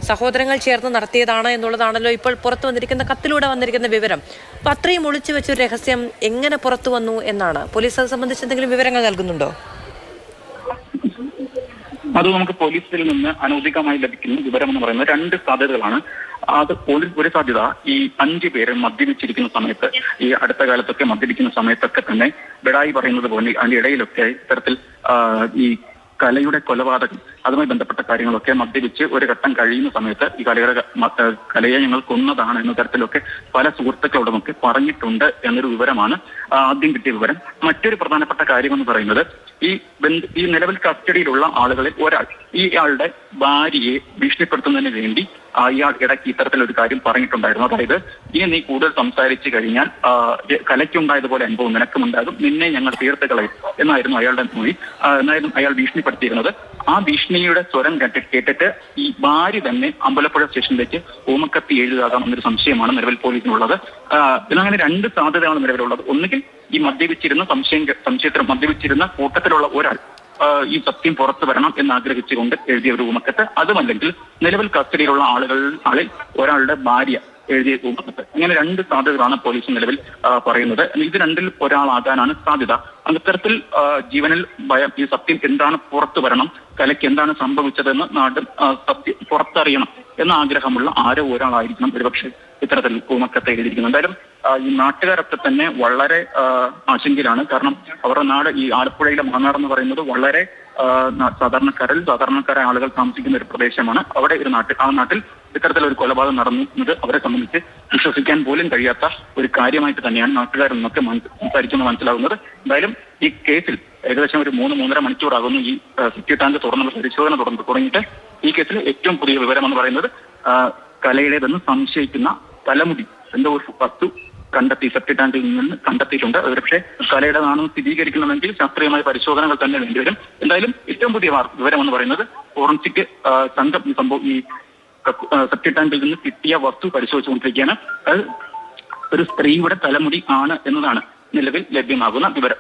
സഹോദരങ്ങൾ ചേർന്ന് നടത്തിയതാണ് എന്നുള്ളതാണല്ലോ ഇപ്പോൾ പുറത്തു വന്നിരിക്കുന്ന കത്തിലൂടെ വന്നിരിക്കുന്ന വിവരം. അപ്പൊ അത്രയും ഒളിച്ചു വെച്ചൊരു രഹസ്യം എങ്ങനെ പുറത്തു വന്നു എന്നാണ് പോലീസ് അത് സംബന്ധിച്ച് എന്തെങ്കിലും വിവരങ്ങൾ നൽകുന്നുണ്ടോ? അത് നമുക്ക് പോലീസിൽ നിന്ന് അനൗദ്യോഗികമായി ലഭിക്കുന്ന വിവരം എന്ന് പറയുന്നത് രണ്ട് സാധ്യതകളാണ്. അത് ഒരു സാധ്യത, ഈ 5 പേര് മദ്യപിച്ചിരിക്കുന്ന സമയത്ത്, ഈ അടുത്ത കാലത്തൊക്കെ മദ്യപിക്കുന്ന സമയത്തൊക്കെ തന്നെ ബെടായി പറയുന്നത് പോലെ അതിന്റെ ഇടയിലൊക്കെ ഇത്തരത്തിൽ ഈ കലയുടെ കൊലപാതകം അതുമായി ബന്ധപ്പെട്ട കാര്യങ്ങളൊക്കെ മദ്യപിച്ച് ഒരു ഘട്ടം കഴിയുന്ന സമയത്ത് ഈ കലയെ ഞങ്ങൾ കൊന്നതാണ് എന്ന തരത്തിലൊക്കെ പല സുഹൃത്തുക്കളോടുമൊക്കെ പറഞ്ഞിട്ടുണ്ട് എന്നൊരു വിവരമാണ് ആദ്യം കിട്ടിയ വിവരം. മറ്റൊരു പ്രധാനപ്പെട്ട കാര്യം എന്ന് പറയുന്നത്, ഈ നിലവിൽ കസ്റ്റഡിയിലുള്ള ആളുകളിൽ ഒരാൾ ഇയാളുടെ ഭാര്യയെ ഭീഷണിപ്പെടുത്തുന്നതിന് വേണ്ടി ഇയാൾ ഇടയ്ക്ക് ഇത്തരത്തിലൊരു കാര്യം പറഞ്ഞിട്ടുണ്ടായിരുന്നു. അതായത്, ഇനി നീ കൂടുതൽ സംസാരിച്ചു കഴിഞ്ഞാൽ കലയ്ക്കുണ്ടായതുപോലെ അനുഭവം നിനക്കുമുണ്ടാകും, നിന്നെ ഞങ്ങൾ തീർത്ത് കളയും എന്നായിരുന്നു അയാളുടെ മൊഴി. എന്നായിരുന്നു അയാൾ ഭീഷണിപ്പെടുത്തിയിരുന്നത്. ആ ഭീഷണിയുടെ സ്വരം കേട്ടിട്ട് ഈ ഭാര്യ തന്നെ അമ്പലപ്പുഴ സ്റ്റേഷനിലേക്ക് ഓമക്കത്തി എഴുതാകാം എന്നൊരു സംശയമാണ് നിലവിൽ പോലീസിനുള്ളത്. ഇതിനങ്ങനെ രണ്ട് സാധ്യതയാണ് നിലവിലുള്ളത്. ഒന്നുകിൽ ഈ സംശയത്തിൽ മദ്യപിച്ചിരുന്ന കൂട്ടത്തിലുള്ള ഒരാൾ ഈ സത്യം പുറത്തു വരണം എന്നാഗ്രഹിച്ചുകൊണ്ട് എഴുതിയ ഒരു ഊമക്കത്ത്, അതുമല്ലെങ്കിൽ നിലവിൽ കസ്റ്റഡിയിലുള്ള ആളിൽ ഒരാളുടെ ഭാര്യ എഴുതിയ ഊമക്കത്ത്. ഇങ്ങനെ രണ്ട് സാധ്യതകളാണ് പോലീസ് നിലവിൽ പറയുന്നത്. ഇത് രണ്ടിൽ ഒരാളാകാനാണ് സാധ്യത. അത്തരത്തിൽ ജീവനിൽ ഭയം, ഈ സത്യം എന്താണ് പുറത്തു വരണം, കലയ്ക്ക് എന്താണ് സംഭവിച്ചതെന്ന് നാടും സത്യം പുറത്തറിയണം എന്ന ആഗ്രഹമുള്ള ആരോ ഒരാളായിരിക്കണം ഒരുപക്ഷെ ഇത്തരത്തിൽ ഊമക്കത്ത് എഴുതിയിരിക്കുന്നത്. എന്തായാലും ഈ നാട്ടുകാരൊക്കെ തന്നെ വളരെ ആശങ്കയിലാണ്. കാരണം അവരുടെ നാട്, ഈ ആലപ്പുഴയിലെ മാന്നാർ എന്ന് പറയുന്നത് വളരെ സാധാരണക്കാരായ ആളുകൾ താമസിക്കുന്ന ഒരു പ്രദേശമാണ്. അവിടെ ആ നാട്ടിൽ ഇത്തരത്തിലൊരു കൊലപാതകം നടന്നത് അവരെ സംബന്ധിച്ച് വിശ്വസിക്കാൻ പോലും കഴിയാത്ത ഒരു കാര്യമായിട്ട് തന്നെയാണ് നാട്ടുകാരിൽ നിന്നൊക്കെ സംസാരിക്കുന്നത് മനസ്സിലാകുന്നത്. എന്തായാലും ഈ കേസിൽ ഏകദേശം ഒരു 3-3.5 മണിക്കൂറാകുന്നു ഈ സെപ്റ്റി ടാങ്ക് തുറന്നുള്ള പരിശോധന തുടങ്ങിയിട്ട്. ഈ കേസിൽ ഏറ്റവും പുതിയ വിവരം എന്ന് പറയുന്നത്, കലയുടേതെന്ന് സംശയിക്കുന്ന തലമുടി എന്തോ ഒരു വസ്തു സെപ്റ്റി ടാങ്കിൽ നിന്ന് കണ്ടെത്തിയിട്ടുണ്ട്. പക്ഷേ കലയുടേതാണെന്ന് സ്ഥിരീകരിക്കണമെങ്കിൽ ശാസ്ത്രീയമായ പരിശോധനകൾ തന്നെ വേണ്ടിവരും. എന്തായാലും ഏറ്റവും പുതിയ വിവരം എന്ന് പറയുന്നത്, ഫോറൻസിക് സംഘം ഈ സെപ്റ്റി ടാങ്കിൽ നിന്ന് കിട്ടിയ വസ്തു പരിശോധിച്ചുകൊണ്ടിരിക്കുകയാണ്. അത് ഒരു സ്ത്രീയുടെ തലമുടി ആണ് എന്നതാണ് നിലവിൽ ലഭ്യമാകുന്ന വിവരം.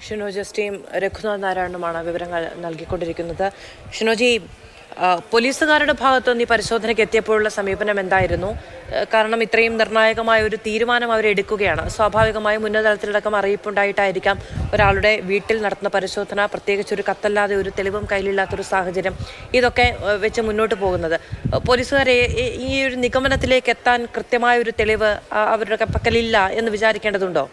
ഷിനോജ് ടീം രഘുനാഥ് നാരായണനുമാണ് വിവരങ്ങൾ നൽകിക്കൊണ്ടിരിക്കുന്നത്. ഷിനോജി, പോലീസുകാരുടെ ഭാഗത്തുനിന്ന് ഈ പരിശോധനയ്ക്ക് എത്തിയപ്പോഴുള്ള സമീപനം എന്തായിരുന്നു? കാരണം ഇത്രയും നിർണായകമായ ഒരു തീരുമാനം അവരെടുക്കുകയാണ്. സ്വാഭാവികമായും ഉന്നതതലത്തിലടക്കം അറിയിപ്പുണ്ടായിട്ടായിരിക്കാം ഒരാളുടെ വീട്ടിൽ നടത്തുന്ന പരിശോധന, പ്രത്യേകിച്ച് ഒരു കത്തല്ലാതെ ഒരു തെളിവും കയ്യിലില്ലാത്തൊരു സാഹചര്യം, ഇതൊക്കെ വെച്ച് മുന്നോട്ട് പോകുന്നത്. പോലീസുകാരെ ഈ ഒരു നിഗമനത്തിലേക്ക് എത്താൻ കൃത്യമായ ഒരു തെളിവ് അവരുടെ പക്കലില്ല എന്ന് വിചാരിക്കേണ്ടതുണ്ടോ?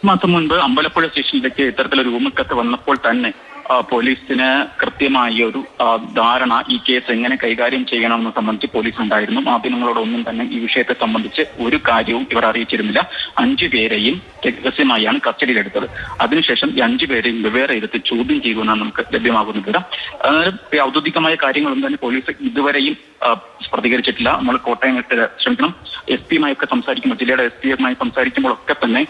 മാസം മുൻപ് അമ്പലപ്പുഴ സ്റ്റേഷനിലേക്ക് ഇത്തരത്തിലൊരു ഊമക്കത്ത് വന്നപ്പോൾ തന്നെ പോലീസിന് കൃത്യമായ ഒരു ധാരണ ഈ കേസ് എങ്ങനെ കൈകാര്യം ചെയ്യണമെന്ന് സംബന്ധിച്ച് പോലീസിനുണ്ടായിരുന്നു. മാധ്യമങ്ങളോടൊന്നും തന്നെ ഈ വിഷയത്തെ സംബന്ധിച്ച് ഒരു കാര്യവും ഇവർ അറിയിച്ചിരുന്നില്ല. 5 പേരെയും രഹസ്യമായാണ് കസ്റ്റഡിയിലെടുത്തത്. അതിനുശേഷം ഈ 5 പേരെയും വെവ്വേറെ എടുത്ത് ചോദ്യം ചെയ്യുമെന്നാണ് നമുക്ക് ലഭ്യമാകുന്ന വിവരം. ഔദ്യോഗികമായ കാര്യങ്ങളൊന്നും തന്നെ പോലീസ് ഇതുവരെയും പ്രതികരിച്ചിട്ടില്ല. നമ്മൾ കോട്ടയം SP-യുമായൊക്കെ സംസാരിക്കുമ്പോൾ, ജില്ലയുടെ SP-യുമായി സംസാരിക്കുമ്പോഴൊക്കെ തന്നെ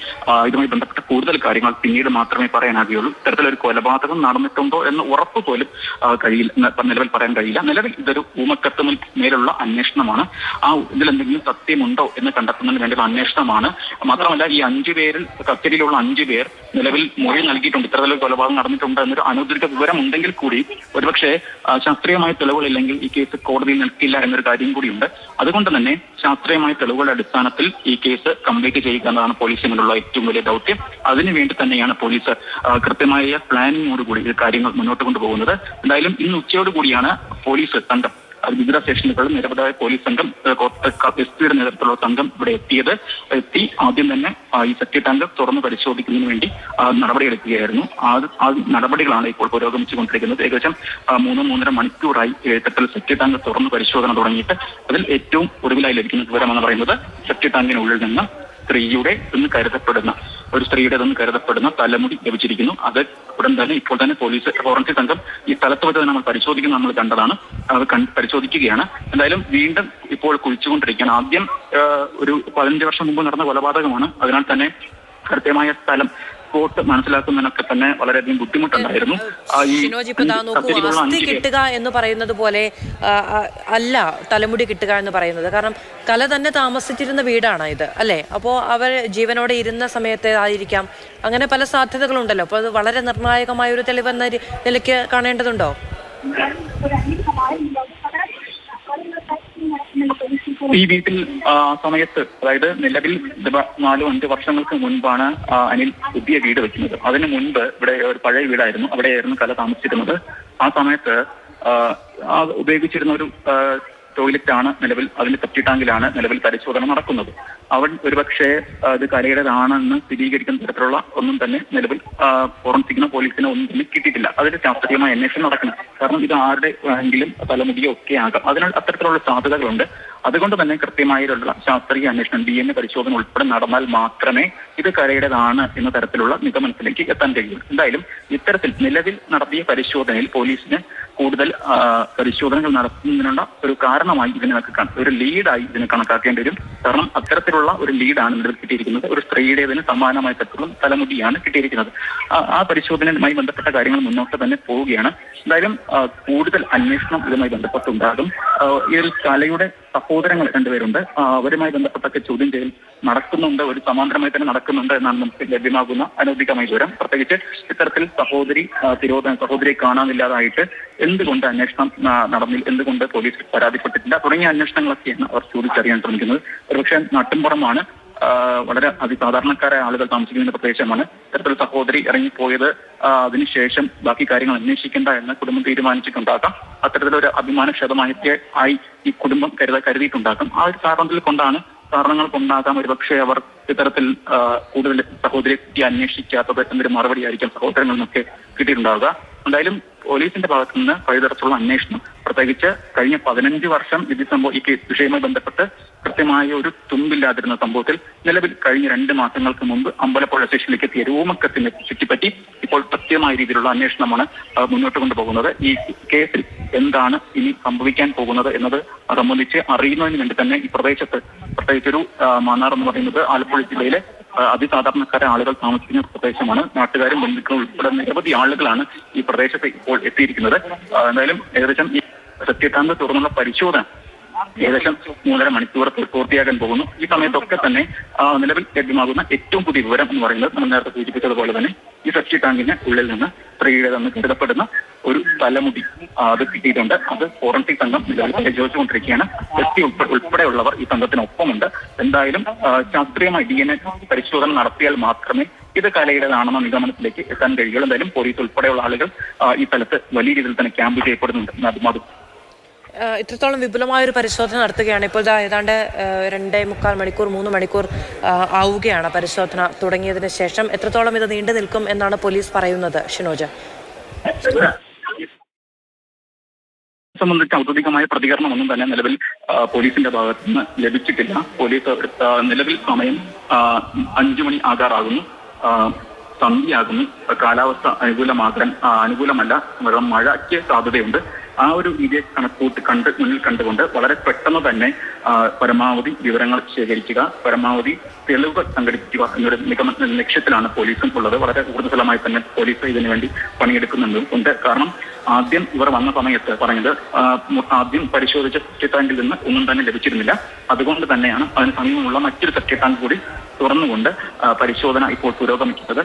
ഇതുമായി ബന്ധപ്പെട്ട കൂടുതൽ കാര്യങ്ങൾ പിന്നീട് മാത്രമേ പറയാനാകുകയുള്ളൂ. ഇത്തരത്തിലൊരു കൊലപാതകം നടന്നിട്ടുണ്ടോ എന്ന് ഉറപ്പ് പോലും നിലവിൽ പറയാൻ കഴിയില്ല. നിലവിൽ ഇതൊരു ഊമക്കത്തിന് മേലുള്ള അന്വേഷണമാണ്. ഇതിലെന്തെങ്കിലും സത്യമുണ്ടോ എന്ന് കണ്ടെത്തുന്നതിന് വേണ്ടിയുള്ള അന്വേഷണമാണ്. മാത്രമല്ല, ഈ 5 പേരിൽ കസ്റ്റഡിയിലുള്ള 5 പേർ നിലവിൽ മൊഴി നൽകിയിട്ടുണ്ട്. ഇത്തരത്തിലൊരു കൊലപാതകം നടന്നിട്ടുണ്ട് എന്നൊരു അനൗദ്യോഗിക വിവരം ഉണ്ടെങ്കിൽ കൂടി ഒരുപക്ഷെ ശാസ്ത്രീയമായ തെളിവുകളില്ലെങ്കിൽ ഈ കേസ് കോടതിയിൽ നിൽക്കില്ല എന്നൊരു കാര്യം കൂടിയുണ്ട്. അതുകൊണ്ട് തന്നെ ശാസ്ത്രീയമായ തെളിവുകളുടെ അടിസ്ഥാനത്തിൽ ഈ കേസ് കംപ്ലീറ്റ് ചെയ്യുക എന്നതാണ് പോലീസിനുള്ള ഏറ്റവും വലിയ ദൗത്യം. അതിനുവേണ്ടി തന്നെയാണ് പോലീസ് കൃത്യമായ പ്ലാനിങ്ങോടുകൂടി ഈ കാര്യങ്ങൾ മുന്നോട്ട് കൊണ്ടുപോകുന്നത്. എന്തായാലും ഇന്ന് ഉച്ചയോടുകൂടിയാണ് പോലീസ് സംഘം, വിവിധ സ്റ്റേഷനുകളിൽ നിരവധിയായ പോലീസ് സംഘം, SP-യുടെ നേതൃത്വത്തിലുള്ള സംഘം ഇവിടെ എത്തി ആദ്യം തന്നെ ഈ സെപ്റ്റി ടാങ്ക് തുറന്ന് പരിശോധിക്കുന്നതിന് വേണ്ടി നടപടിയെടുക്കുകയായിരുന്നു. ആ നടപടികളാണ് ഇപ്പോൾ പുരോഗമിച്ചുകൊണ്ടിരിക്കുന്നത്. ഏകദേശം 3-3.5 മണിക്കൂറായി ഇത്തരത്തിൽ സെപ്റ്റി ടാങ്ക് തുറന്ന് പരിശോധന തുടങ്ങിയിട്ട്. അതിൽ ഏറ്റവും ഒടുവിലായി ലഭിക്കുന്ന വിവരമെന്ന് പറയുന്നത്, സെപ്റ്റി ടാങ്കിനുള്ളിൽ നിന്ന് ഒരു സ്ത്രീയുടേതെന്ന് കരുതപ്പെടുന്ന തലമുടി ലഭിച്ചിരിക്കുന്നു. അത് ഉടൻ തന്നെ ഇപ്പോൾ തന്നെ ഫോറൻസിക് സംഘം ഈ സ്ഥലത്ത് വെച്ച് നമ്മൾ പരിശോധിക്കുന്നത് നമ്മൾ കണ്ടതാണ്. അത് പരിശോധിക്കുകയാണ്. എന്തായാലും വീണ്ടും ഇപ്പോൾ കുഴിച്ചുകൊണ്ടിരിക്കുകയാണ്. ആദ്യം ഒരു 15 വർഷം മുമ്പ് നടന്ന കൊലപാതകമാണ്. അതിനാൽ തന്നെ കൃത്യമായ സ്ഥലം സ്പോട്ട് മനസ്സിലാക്കുന്നതിനൊക്കെ തന്നെ വളരെയധികം ബുദ്ധിമുട്ടുണ്ടായിരുന്നു. ഈ ഷിനോജ്, ഇപ്പൊ നോക്കൂ, അസ്ഥി കിട്ടുക എന്ന് പറയുന്നത് പോലെ അല്ല തലമുടി കിട്ടുക എന്ന് പറയുന്നത്. കാരണം കല തന്നെ താമസിച്ചിരുന്ന വീടാണ് ഇത്, അല്ലേ? അപ്പോൾ അവർ ജീവനോടെ ഇരുന്ന സമയത്ത് ആയിരിക്കാം, അങ്ങനെ പല സാധ്യതകളുണ്ടല്ലോ. അപ്പോൾ അത് വളരെ നിർണായകമായ ഒരു തെളിവെന്ന നിലയ്ക്ക് കാണേണ്ടതുണ്ടോ? ഈ വീട്ടിൽ സമയത്ത്, അതായത് നിലവിൽ 4-5 വർഷങ്ങൾക്ക് മുൻപാണ് അനിൽ പുതിയ വീട് വെക്കുന്നത്. അതിന് മുൻപ് ഇവിടെ ഒരു പഴയ വീടായിരുന്നു, അവിടെയായിരുന്നു കല താമസിച്ചിരുന്നത്. ആ സമയത്ത് ഉപയോഗിച്ചിരുന്ന ഒരു ടോയ്ലറ്റ് ആണ് നിലവിൽ, അതിന്റെ സെപ്റ്റി ടാങ്കിലാണ് നിലവിൽ പരിശോധന നടക്കുന്നത്. അവൻ ഒരുപക്ഷെ ഇത് കലയുടേതാണെന്ന് സ്ഥിരീകരിക്കുന്ന തരത്തിലുള്ള ഒന്നും തന്നെ നിലവിൽ ഫോറൻസിക്കിനോ പോലീസിനോ ഒന്നും തന്നെ കിട്ടിയിട്ടില്ല. അതിൽ ശാസ്ത്രീയമായ അന്വേഷണം നടക്കണം. കാരണം ഇത് ആരുടെ എങ്കിലും തലമുടിയോ ഒക്കെ ആകാം. അതിനാൽ അത്തരത്തിലുള്ള സാധ്യതകളുണ്ട്. അതുകൊണ്ട് തന്നെ കൃത്യമായിട്ടുള്ള ശാസ്ത്രീയ അന്വേഷണം, DNA പരിശോധന ഉൾപ്പെടെ നടന്നാൽ മാത്രമേ ഇത് കലയുടേതാണ് എന്ന തരത്തിലുള്ള നിഗമനത്തിലേക്ക് എത്താൻ കഴിയൂ. എന്തായാലും ഇത്തരത്തിൽ നിലവിൽ നടത്തിയ പരിശോധനയിൽ പോലീസിന് കൂടുതൽ പരിശോധനകൾ നടത്തുന്നതിനുള്ള ഒരു കാരണമായി ഒരു ലീഡായി ഇതിനെ കണക്കാക്കേണ്ടി വരും. കാരണം അത്തരത്തിലുള്ള ഒരു ലീഡാണ് നിലവിൽ കിട്ടിയിരിക്കുന്നത്. ഒരു സ്ത്രീയുടേതിന് സമാനമായ തരത്തിലുള്ള തലമുടിയാണ് കിട്ടിയിരിക്കുന്നത്. ആ പരിശോധനയുമായി ബന്ധപ്പെട്ട കാര്യങ്ങൾ മുന്നോട്ട് തന്നെ പോവുകയാണ്. എന്തായാലും കൂടുതൽ അന്വേഷണം ഇതുമായി ബന്ധപ്പെട്ടുണ്ടാകും. ഇതിൽ കലയുടെ സഹോദരങ്ങൾ 2 പേരുണ്ട്. അവരുമായി ബന്ധപ്പെട്ടൊക്കെ ചോദ്യം ചെയ്യൽ നടക്കുന്നുണ്ട്, ഒരു സമാന്തരമായി തന്നെ നടക്കുന്നുണ്ട് എന്നാണ് നമുക്ക് ലഭ്യമാകുന്ന അനൗദ്യോഗികമായ വിവരം. പ്രത്യേകിച്ച് ഇത്തരത്തിൽ സഹോദരിയെ കാണാനില്ലാതായിട്ട് എന്തുകൊണ്ട് അന്വേഷണം നടന്നില്ല, എന്തുകൊണ്ട് പോലീസ് പരാതിപ്പെട്ടിട്ടില്ല തുടങ്ങിയ അന്വേഷണങ്ങളൊക്കെയാണ് അവർ ചോദിച്ചറിയാൻ ശ്രമിക്കുന്നത്. ഒരുപക്ഷെ നാട്ടിൻപുറമാണ്, വളരെ അതിസാധാരണക്കാരായ ആളുകൾ താമസിക്കുന്ന പ്രദേശമാണ്. ഇത്തരത്തിൽ സഹോദരി ഇറങ്ങിപ്പോയത് അതിനുശേഷം ബാക്കി കാര്യങ്ങൾ അന്വേഷിക്കേണ്ട എന്ന് കുടുംബം തീരുമാനിച്ചിട്ടുണ്ടാക്കാം. അത്തരത്തിലൊരു അഭിമാനക്ഷതമായിട്ട് ആയി ഈ കുടുംബം കരുതിയിട്ടുണ്ടാക്കാം. ആ ഒരു കാരണങ്ങൾ കൊണ്ടാകാം ഒരുപക്ഷെ അവർ ഇത്തരത്തിൽ കൂടുതൽ സഹോദരിയെ പറ്റി അന്വേഷിക്കാത്തത് എന്നൊരു മറുപടി ആയിരിക്കും സഹോദരങ്ങളിൽ നിന്നൊക്കെ കിട്ടിയിട്ടുണ്ടാവുക. എന്തായാലും പോലീസിന്റെ ഭാഗത്തു നിന്ന് പലതരത്തിലുള്ള അന്വേഷണം, പ്രത്യേകിച്ച് കഴിഞ്ഞ 15 വർഷം ഈ വിഷയവുമായി ബന്ധപ്പെട്ട് കൃത്യമായ ഒരു തുമ്പില്ലാതിരുന്ന സംഭവത്തിൽ നിലവിൽ കഴിഞ്ഞ 2 മാസങ്ങൾക്ക് മുമ്പ് അമ്പലപ്പുഴ സ്റ്റേഷനിലേക്ക് എത്തിയ രൂപക്കത്തിനെ ചുറ്റിപ്പറ്റി ഇപ്പോൾ കൃത്യമായ രീതിയിലുള്ള അന്വേഷണമാണ് മുന്നോട്ട് കൊണ്ടുപോകുന്നത്. ഈ കേസിൽ എന്താണ് ഇനി സംഭവിക്കാൻ പോകുന്നത് എന്നത് സംബന്ധിച്ച് അറിയുന്നതിന് വേണ്ടി തന്നെ ഈ പ്രദേശത്ത്, പ്രത്യേകിച്ചൊരു മാന്നാർ എന്ന് പറയുന്നത് ആലപ്പുഴ ജില്ലയിലെ അതിസാധാരണക്കാരായ ആളുകൾ താമസിക്കുന്ന പ്രദേശമാണ്. നാട്ടുകാരും ബന്ധുക്കളും ഉൾപ്പെടെ നിരവധി ആളുകളാണ് ഈ പ്രദേശത്ത് ഇപ്പോൾ എത്തിയിരിക്കുന്നത്. എന്തായാലും ഏകദേശം ഈ സെപ്റ്റി ടാങ്ക് തുറന്നുള്ള പരിശോധന ഏകദേശം 3.5 മണിക്കൂർ പൂർത്തിയാക്കാൻ പോകുന്നു. ഈ സമയത്തൊക്കെ തന്നെ നിലവിൽ ലഭ്യമാകുന്ന ഏറ്റവും പുതിയ വിവരം എന്ന് പറയുന്നത് നമ്മൾ നേരത്തെ സൂചിപ്പിച്ചതുപോലെ തന്നെ ഈ സെപ്റ്റി ടാങ്കിന് ഉള്ളിൽ നിന്ന് സ്ത്രീയുടേതെന്ന് കരുതപ്പെടുന്ന ഒരു തലമുടി അത് കിട്ടിയിട്ടുണ്ട്. അത് ഫോറൻസിക് സംഘം പരിശോധിച്ചുകൊണ്ടിരിക്കുകയാണ്. എസ് ഉൾപ്പെടെയുള്ളവർ ഈ സംഘത്തിനൊപ്പമുണ്ട്. എന്തായാലും ശാസ്ത്രീയമായി DNA പരിശോധന നടത്തിയാൽ മാത്രമേ ഇത് കലയുടേതാണെന്ന നിഗമനത്തിലേക്ക് എത്താൻ കഴിയുള്ളൂ. എന്തായാലും പോലീസ് ഉൾപ്പെടെയുള്ള ആളുകൾ ഈ സ്ഥലത്ത് വലിയ രീതിയിൽ തന്നെ ക്യാമ്പ് ചെയ്യപ്പെടുന്നുണ്ട്. ഇത്രത്തോളം വിപുലമായ ഒരു പരിശോധന നടത്തുകയാണ്. ഇപ്പോൾ ഏതാണ്ട് 2.25 മണിക്കൂർ 3 മണിക്കൂർ ആവുകയാണ് പരിശോധന തുടങ്ങിയതിന് ശേഷം. എത്രത്തോളം ഇത് നീണ്ടു നിൽക്കും എന്നാണ് പോലീസ് പറയുന്നത്, ഷിനോജ്? സംബന്ധിച്ച് ഔദ്യോഗികമായ പ്രതികരണമൊന്നും തന്നെ നിലവിൽ പോലീസിന്റെ ഭാഗത്ത് നിന്ന് ലഭിച്ചിട്ടില്ല. പോലീസ് നിലവിൽ സമയം 5 മണി ആകാറാകുന്നു, സന്ധ്യയാകുന്നു. കാലാവസ്ഥ അനുകൂലമല്ല, മഴയ്ക്ക് സാധ്യതയുണ്ട്. ആ ഒരു രീതിയെ മുന്നിൽ കണ്ടുകൊണ്ട് വളരെ പെട്ടെന്ന് തന്നെ പരമാവധി വിവരങ്ങൾ ശേഖരിക്കുക, പരമാവധി തെളിവുകൾ സംഘടിപ്പിക്കുക എന്നൊരു ലക്ഷ്യത്തിലാണ് പോലീസും ഉള്ളത്. വളരെ ഊർജ്ജസ്വലമായി തന്നെ പോലീസ് ഇതിനു വേണ്ടി പണിയെടുക്കുന്നുണ്ട്. കാരണം ആദ്യം ഇവർ വന്ന സമയത്ത് പറഞ്ഞത് ആദ്യം പരിശോധിച്ച സെപ്റ്റി ടാങ്കിൽ നിന്ന് ഒന്നും തന്നെ ലഭിച്ചിരുന്നില്ല. അതുകൊണ്ട് തന്നെയാണ് അതിന് സമീപമുള്ള മറ്റൊരു സെപ്റ്റി ടാങ്ക് കൂടി തുറന്നുകൊണ്ട് പരിശോധന ഇപ്പോൾ പുരോഗമിക്കുന്നത്.